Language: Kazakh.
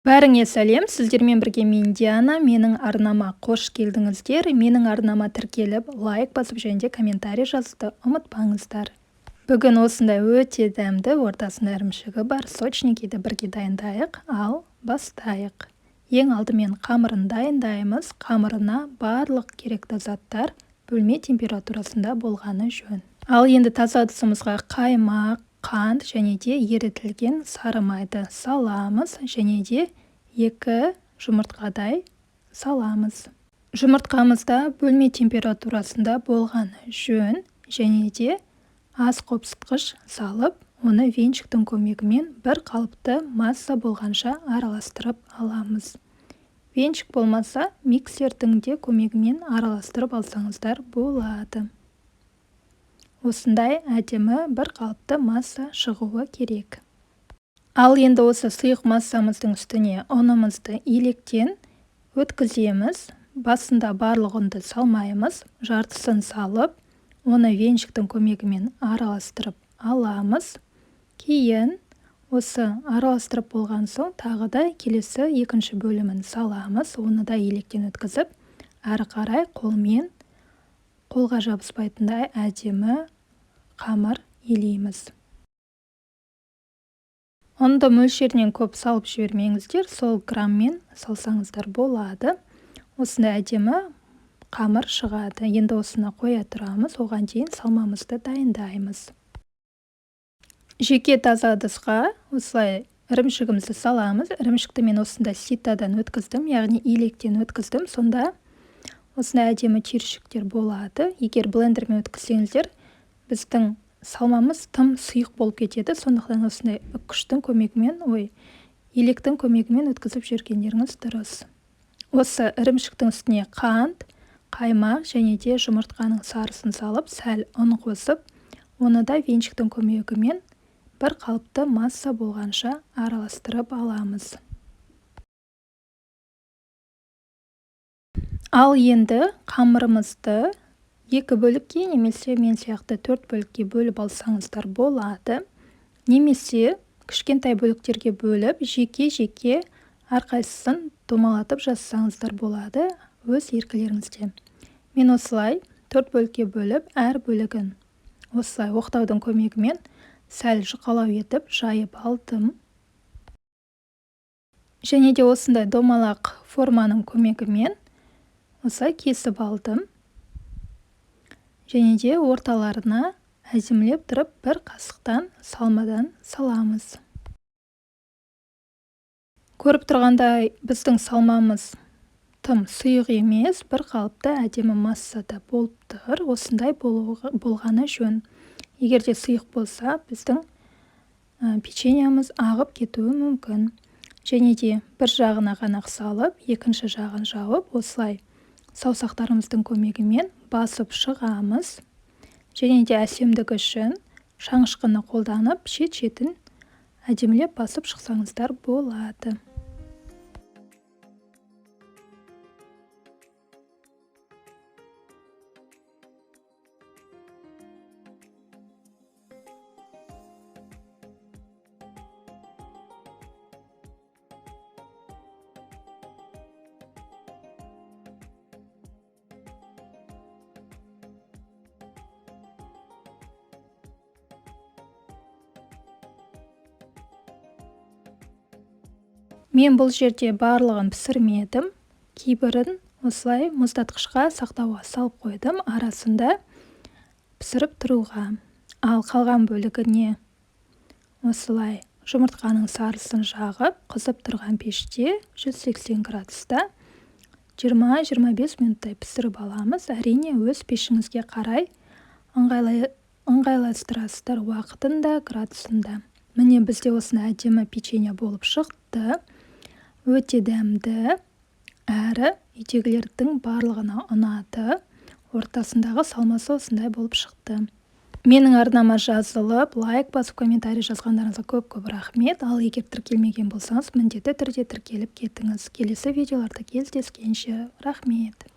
Бәріңе сәлем, сіздермен бірге мен Диана, менің арнама қош келдіңіздер. Менің арнама тіркеліп, лайк басып және де комментарий жазуды ұмытпаңыздар. Бүгін осындай өте дәмді, ортасында ірімшігі бар сочникиді бірге дайындайық, ал бастайық. Ең алдымен қамырын дайындаймыз. Қамырына барлық керекті заттар бөлме температурасында болғаны жөн. Ал енді таза ыдысымызға қаймақ, қант және де ерітілген сары майды саламыз және де 2 жұмыртқадай саламыз. Жұмыртқамызда бөлме температурасында болғаны жөн және де аз қопсытқыш салып, оны венчиктің көмегімен бір қалыпты масса болғанша араластырып аламыз. Венчик болмаса, миксердің де көмегімен араластырып алсаңыздар болады. Осындай әдемі бір қалыпты масса шығуы керек. Ал енді осы сұйық массамыздың үстіне ұнымызды илектен өткіземіз. Басында барлық ұнды салмаймыз, жартысын салып, оны венчиктің көмегімен араластырып аламыз. Кейін осы араластырып болған соң тағы да келесі екінші бөлімін саламыз. Оны да илектен өткізіп, әрі қарай қолға жабыспайтындай әдемі қамыр илейміз. Ұнды мөлшерінен көп салып жібермеңіздер, сол граммен салсаңыздар болады. Осындай әдемі қамыр шығады. Енді осыны қоя тұрамыз, оған дейін салмамызды дайындаймыз. Жеке таза ыдысқа осылай ірімшігімізді саламыз. Ірімшікті мен осында ситадан өткіздім, яғни илектен өткіздім. Сонда осындай әдемі түйіршіктер болады. Егер блендермен өткізсеңіздер, біздің салмамыз тым сұйық болып кетеді. Сондықтан осындай үккіштің көмегімен, илектің көмегімен өткізіп жүргендеріңіз дұрыс. Осы ірімшіктің үстіне қант, қаймақ және де жұмыртқаның сарысын салып, сәл ұн қосып, оны да венчиктің көмегімен бір қалыпты масса болғанша араластырып аламыз. Ал енді қамырымызды 2 бөлікке, немесе мен сияқты 4 бөлікке бөліп алсаңыздар болады. Немесе кішкентай бөліктерге бөліп, жеке-жеке әрқайсысын домалатып жазсаңыздар болады, өз еркілеріңізде. Мен осылай 4 бөлікке бөліп, әр бөлігін осылай оқтаудың көмегімен сәл жұқалау етіп жайып алдым. Және де осындай домалақ форманың көмегімен осылай кесіп алдым. Және де орталарына әзімлеп тұрып, бір қасықтан салмадан саламыз. Көріп тұрғандай, біздің салмамыз тым сұйық емес, бір қалыпты әдемі массада болып тұр. Осындай болғаны жөн. Егер де сұйық болса, біздің печеньямыз ағып кетуі мүмкін. Және де бір жағына ғана салып, екінші жағын жауып, осылай саусақтарымыздың көмегімен басып шығамыз. Және де әсемдігі үшін шаңышқыны қолданып, шет-шетін әдемілеп басып шықсаңыздар болады. Мен бұл жерде барлығын пісірмедім. Кейбірін осылай мұздатқышқа сақтауға салып қойдым, арасында пісіріп тұруға. Ал қалған бөлігіне осылай жұмыртқаның сарысын жағып, қызып тұрған пеште 180 градуста 20-25 минуттай пісіріп аламыз. Әрине, өз пешіңізге қарай ыңғайластырасыздар уақытында, градусында. Міне бізде осындай әдемі печенье болып шықты. Өте дәмді, әрі үйдегілердің барлығына ұнады. Ортасындағы салмасы осындай болып шықты. Менің арнама жазылып, лайк басып, комментарий жазғандарыңызға көп-көп рахмет. Ал егер тіркелмеген болсаңыз, міндетті түрде тіркеліп кетіңіз. Келесі видеоларда кездескенше рахмет.